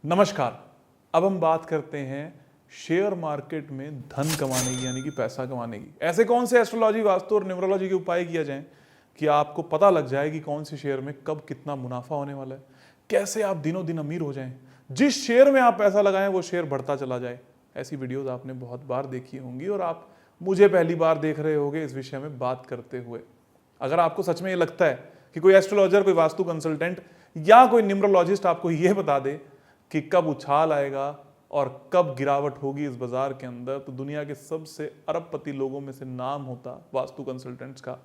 नमस्कार। अब हम बात करते हैं शेयर मार्केट में धन कमाने की, यानी कि पैसा कमाने की। ऐसे कौन से एस्ट्रोलॉजी, वास्तु और न्यूमरोलॉजी के उपाय किया जाएं कि आपको पता लग जाए कि कौन से शेयर में कब कितना मुनाफा होने वाला है, कैसे आप दिनों दिन अमीर हो जाएं, जिस शेयर में आप पैसा लगाएं वो शेयर बढ़ता चला जाए। ऐसी वीडियोस आपने बहुत बार देखी होंगी और आप मुझे पहली बार देख रहे होंगे इस विषय में बात करते हुए। अगर आपको सच में ये लगता है कि कोई एस्ट्रोलॉजर, कोई वास्तु कंसल्टेंट या कोई न्यूमरोलॉजिस्ट आपको ये बता दे कि कब उछाल आएगा और कब गिरावट होगी इस बाजार के अंदर, तो दुनिया के सबसे अरबपति लोगों में से नाम होता वास्तु कंसल्टेंट्स का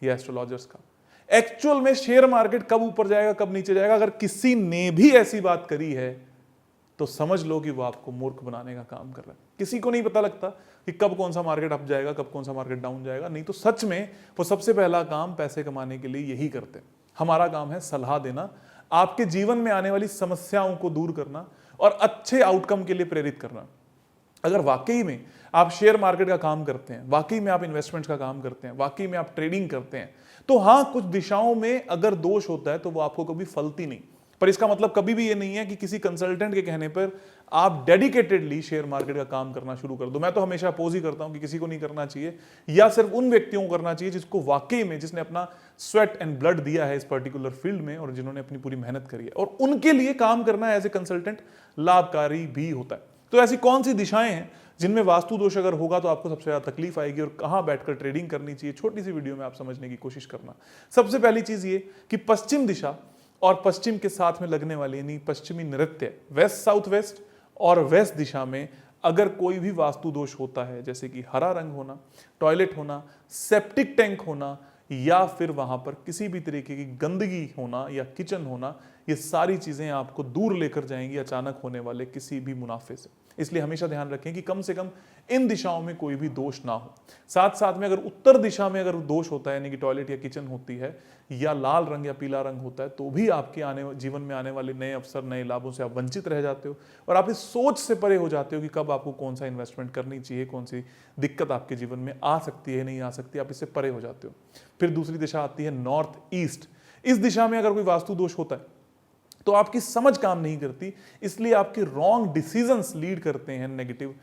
या एस्ट्रोलॉजर्स का। एक्चुअल में शेयर मार्केट कब ऊपर जाएगा, कब नीचे जाएगा, अगर किसी ने भी ऐसी बात करी है तो समझ लो कि वो आपको मूर्ख बनाने का काम कर रहा है। किसी को नहीं पता लगता कि कब कौन सा मार्केट अप जाएगा, कब कौन सा मार्केट डाउन जाएगा। नहीं तो सच में वो सबसे पहला काम पैसे कमाने के लिए यही करते हैं। हमारा काम है सलाह देना, आपके जीवन में आने वाली समस्याओं को दूर करना और अच्छे आउटकम के लिए प्रेरित करना। अगर वाकई में आप शेयर मार्केट का काम करते हैं, वाकई में आप इन्वेस्टमेंट्स का काम करते हैं, वाकई में आप ट्रेडिंग करते हैं, तो हाँ, कुछ दिशाओं में अगर दोष होता है तो वो आपको कभी फलती नहीं। पर इसका मतलब कभी भी ये नहीं है कि किसी कंसल्टेंट के कहने पर आप डेडिकेटेडली शेयर मार्केट का काम करना शुरू कर दो। मैं तो हमेशा अपोज ही करता हूं कि किसी को नहीं करना चाहिए, या सिर्फ उन व्यक्तियों को करना चाहिए जिसको वाकई में, जिसने अपना स्वेट एंड ब्लड दिया है इस पर्टिकुलर फील्ड में और जिन्होंने अपनी पूरी मेहनत करी है, और उनके लिए काम करना एज ए कंसल्टेंट लाभकारी भी होता है। तो ऐसी कौन सी दिशाएं हैं जिनमें वास्तु दोष अगर होगा तो आपको सबसे ज्यादा तकलीफ आएगी और कहां बैठकर ट्रेडिंग करनी चाहिए, छोटी सी वीडियो में आप समझने की कोशिश करना। सबसे पहली चीज ये कि पश्चिम दिशा और पश्चिम के साथ में लगने वाली, यानी पश्चिमी नृत्य, वेस्ट साउथ वेस्ट और वेस्ट दिशा में अगर कोई भी वास्तु दोष होता है, जैसे कि हरा रंग होना, टॉयलेट होना, सेप्टिक टैंक होना, या फिर वहां पर किसी भी तरीके की गंदगी होना या किचन होना, ये सारी चीजें आपको दूर लेकर जाएंगी अचानक होने वाले किसी भी मुनाफे से। इसलिए हमेशा ध्यान रखें कि कम से कम इन दिशाओं में कोई भी दोष ना हो। साथ साथ में अगर उत्तर दिशा में अगर दोष होता है, यानी कि टॉयलेट या किचन होती है, या लाल रंग या पीला रंग होता है, तो भी आपके जीवन में आने वाले नए अवसर, नए लाभों से आप वंचित रह जाते हो और आप इस सोच से परे हो जाते हो कि कब आपको कौन सा इन्वेस्टमेंट करनी चाहिए, कौन सी दिक्कत आपके जीवन में आ सकती है, नहीं आ सकती, आप इससे परे हो जाते हो। फिर दूसरी दिशा आती है नॉर्थ ईस्ट। इस दिशा में अगर कोई वास्तु दोष होता है तो आपकी समझ काम नहीं करती, इसलिए आपके रॉन्ग डिसीजंस लीड करते हैं नेगेटिव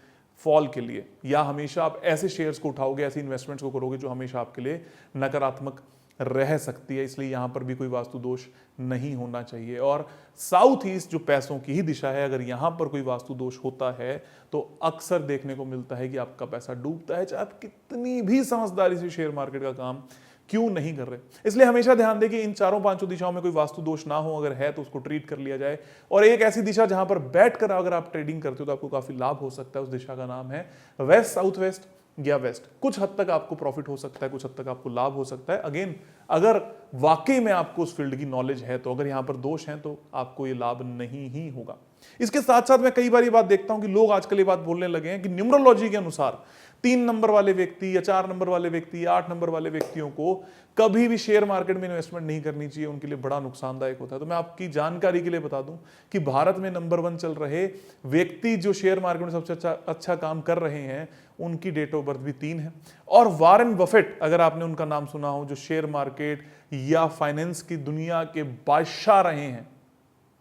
फॉल के लिए, या हमेशा आप ऐसे शेयर्स को उठाओगे, ऐसे इन्वेस्टमेंट्स को करोगे जो हमेशा आपके लिए नकारात्मक रह सकती है। इसलिए यहां पर भी कोई वास्तु दोष नहीं होना चाहिए। और साउथ ईस्ट जो पैसों की ही दिशा है, अगर यहां पर कोई वास्तु दोष होता है तो अक्सर देखने को मिलता है कि आपका पैसा डूबता है, चाहे आप कितनी भी समझदारी से शेयर मार्केट का काम क्यों नहीं कर रहे। इसलिए हमेशा ध्यान दें कि इन चारों पांचों दिशाओं में कोई वास्तु दोष ना हो, अगर है तो उसको ट्रीट कर लिया जाए। और एक ऐसी दिशा जहां पर बैठकर अगर आप ट्रेडिंग करते हो तो आपको काफी लाभ हो सकता है, उस दिशा का नाम है वेस्ट साउथ वेस्ट या वेस्ट। कुछ हद तक आपको प्रॉफिट हो सकता है, कुछ हद तक आपको लाभ हो सकता है। अगेन, अगर वाकई में आपको उस फील्ड की नॉलेज है, तो अगर यहां पर दोष है तो आपको ये लाभ नहीं ही होगा। इसके साथ साथ मैं कई बार ये बात देखता हूं कि लोग आजकल ये बात बोलने लगे हैं कि न्यूमरोलॉजी के अनुसार 3 नंबर वाले व्यक्ति या 4 नंबर वाले व्यक्ति या 8 नंबर वाले व्यक्तियों को कभी भी शेयर मार्केट में इन्वेस्टमेंट नहीं करनी चाहिए, उनके लिए बड़ा नुकसानदायक होता है। तो मैं आपकी जानकारी के लिए बता दूं कि भारत में नंबर 1 चल रहे व्यक्ति जो शेयर मार्केट में सबसे अच्छा काम कर रहे हैं, उनकी डेट ऑफ बर्थ भी 3 है। और वॉरेन बफेट, अगर आपने उनका नाम सुना हो, जो शेयर मार्केट या फाइनेंस की दुनिया के बादशाह रहे हैं,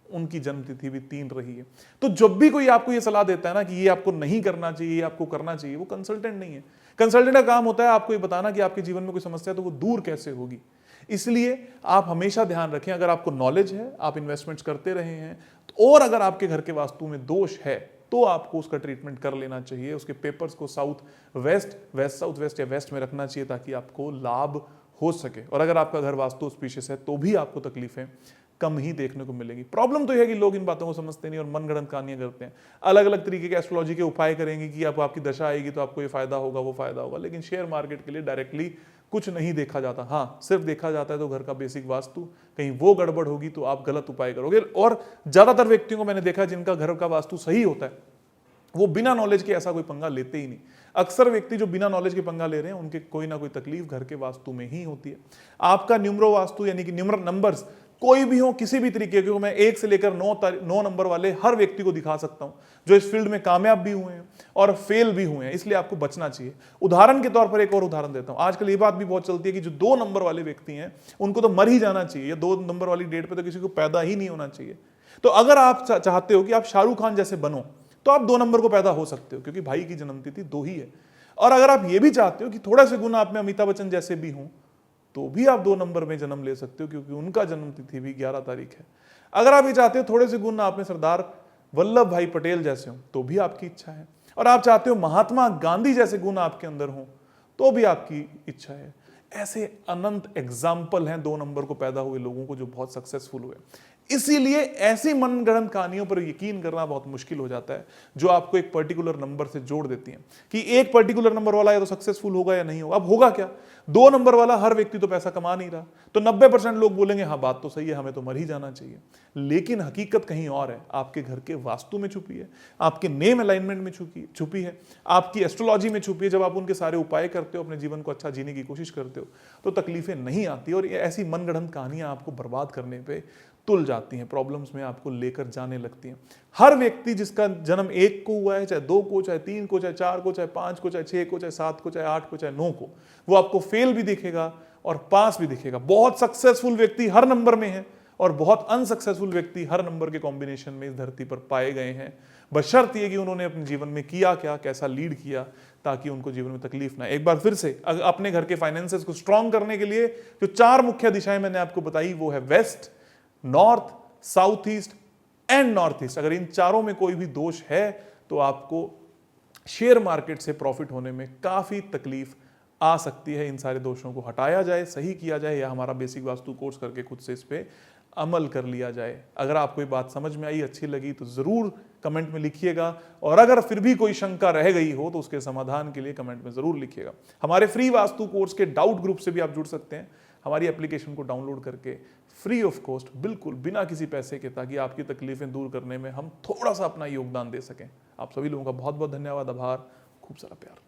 उनकी जन्मतिथि भी 3 रही है। तो जब भी कोई आपको ये सलाह देता है ना कि ये आपको नहीं करना चाहिए, ये आपको करना चाहिए, वो कंसल्टेंट नहीं है। कंसल्टेंट का काम होता है आपको ये बताना कि आपके जीवन में कोई समस्या है तो वो दूर कैसे होगी। इसलिए आप हमेशा ध्यान रखें, अगर आपको नॉलेज है, आप इन्वेस्टमेंट्स करते रहे हैं, और अगर आपके घर के वास्तु में दोष है तो आपको उसका ट्रीटमेंट कर लेना चाहिए। उसके पेपर्स को south west, west south west या वेस्ट में रखना चाहिए ताकि आपको लाभ हो सके। और अगर आपका घर वास्तु स्पीशियस है तो भी आपको तकलीफें कम ही देखने को मिलेगी। प्रॉब्लम तो यह है कि लोग इन बातों को समझते नहीं और मनगढ़ंत कहानियां करते हैं। अलग अलग तरीके के एस्ट्रोलॉजी के उपाय करेंगे कि अब आपकी दशा आएगी तो आपको ये फायदा होगा, वो फायदा होगा, लेकिन शेयर मार्केट के लिए डायरेक्टली कुछ नहीं देखा जाता। हाँ, सिर्फ देखा जाता है तो घर का बेसिक वास्तु, कहीं वो गड़बड़ होगी तो आप गलत उपाय करोगे। और ज्यादातर व्यक्तियों को मैंने देखा जिनका घर का वास्तु सही होता है, वो बिना नॉलेज के ऐसा कोई पंगा लेते ही नहीं। अक्सर व्यक्ति जो बिना नॉलेज के पंगा ले रहे हैं, उनके कोई ना कोई तकलीफ घर के वास्तु में ही होती है। आपका न्यूमरो वास्तु, यानी कि न्यूमर नंबर्स कोई भी हो, किसी भी तरीके के, मैं 1 से लेकर 9 नंबर वाले हर व्यक्ति को दिखा सकता हूं जो इस फील्ड में कामयाब भी हुए हैं और फेल भी हुए हैं, इसलिए आपको बचना चाहिए। उदाहरण के तौर पर एक और उदाहरण देता हूं। आजकल ये बात भी बहुत चलती है कि जो 2 नंबर वाले व्यक्ति हैं उनको तो मर ही जाना चाहिए, या 2 नंबर वाली डेट पे तो किसी को पैदा ही नहीं होना चाहिए। तो अगर आप चाहते हो कि आप शाहरुख खान जैसे बनो तो आप 2 नंबर को पैदा हो सकते हो, क्योंकि भाई की जन्मतिथि 2 ही है। और अगर आप ये भी चाहते हो कि थोड़ा से गुण आप में अमिताभ बच्चन जैसे भी हों तो भी आप 2 नंबर में जन्म ले सकते हो, क्योंकि उनका जन्मतिथि भी 11 तारीख है। अगर आप ये चाहते हो थोड़े से गुण आप में सरदार वल्लभ भाई पटेल जैसे हो तो भी आपकी इच्छा है। और आप चाहते हो महात्मा गांधी जैसे गुण आपके अंदर हो तो भी आपकी इच्छा है। ऐसे अनंत एग्जाम्पल हैं 2 नंबर को पैदा हुए लोगों को जो बहुत सक्सेसफुल हुए। इसीलिए ऐसी मनगढ़ंत कहानियों पर यकीन करना बहुत मुश्किल हो जाता है जो आपको एक पर्टिकुलर नंबर से जोड़ देती हैं कि एक पर्टिकुलर नंबर वाला या तो सक्सेसफुल होगा या नहीं होगा। अब होगा क्या, 2 नंबर वाला हर व्यक्ति तो पैसा कमा नहीं रहा, तो 90% लोग बोलेंगे हाँ बात तो सही है, हमें तो मर ही जाना चाहिए। लेकिन हकीकत कहीं और है, आपके घर के वास्तु में छुपी है, आपके नेम अलाइनमेंट में छुपी है, आपकी एस्ट्रोलॉजी में छुपी है। जब आप उनके सारे उपाय करते हो, अपने जीवन को अच्छा जीने की कोशिश करते हो तो तकलीफें नहीं आती और ऐसी मनगढ़ंत कहानियां आपको बर्बाद करने पे तुल जाती हैं, प्रॉब्लम्स में आपको लेकर जाने लगती हैं। हर व्यक्ति जिसका जन्म 1 को हुआ है, चाहे 2 को, चाहे 3 को, चाहे 4 को, चाहे 5 को, चाहे 6 को, चाहे 7 को, चाहे 8 को, चाहे 9 को, वो आपको फेल भी दिखेगा और पास भी दिखेगा। बहुत सक्सेसफुल व्यक्ति हर नंबर में है और बहुत अनसक्सेसफुल व्यक्ति हर नंबर के कॉम्बिनेशन में इस धरती पर पाए गए हैं, बशर्ते कि उन्होंने अपने जीवन में किया क्या, कैसा लीड किया, ताकि उनको जीवन में तकलीफ ना। एक बार फिर से अपने घर के फाइनेंसेस को स्ट्रांग करने के लिए जो 4 मुख्य दिशाएं मैंने आपको बताई वो है west, north, south east and north east. अगर इन चारों में कोई भी दोष है तो आपको शेयर मार्केट से प्रॉफिट होने में काफी तकलीफ आ सकती है। इन सारे दोषों को हटाया जाए, सही किया जाए, या हमारा बेसिक वास्तु कोर्स करके खुद से इस पे अमल कर लिया जाए। अगर आपको ये बात समझ में आई, अच्छी लगी तो जरूर कमेंट में लिखिएगा, और अगर फिर भी कोई शंका रह गई हो तो उसके समाधान के लिए कमेंट में जरूर लिखिएगा। हमारे फ्री वास्तु कोर्स के डाउट ग्रुप से भी आप जुड़ सकते हैं, हमारी एप्लीकेशन को डाउनलोड करके फ्री ऑफ कॉस्ट, बिल्कुल बिना किसी पैसे के, ताकि आपकी तकलीफें दूर करने में हम थोड़ा सा अपना योगदान दे सकें। आप सभी लोगों का बहुत बहुत धन्यवाद, आभार, खूब सारा प्यार।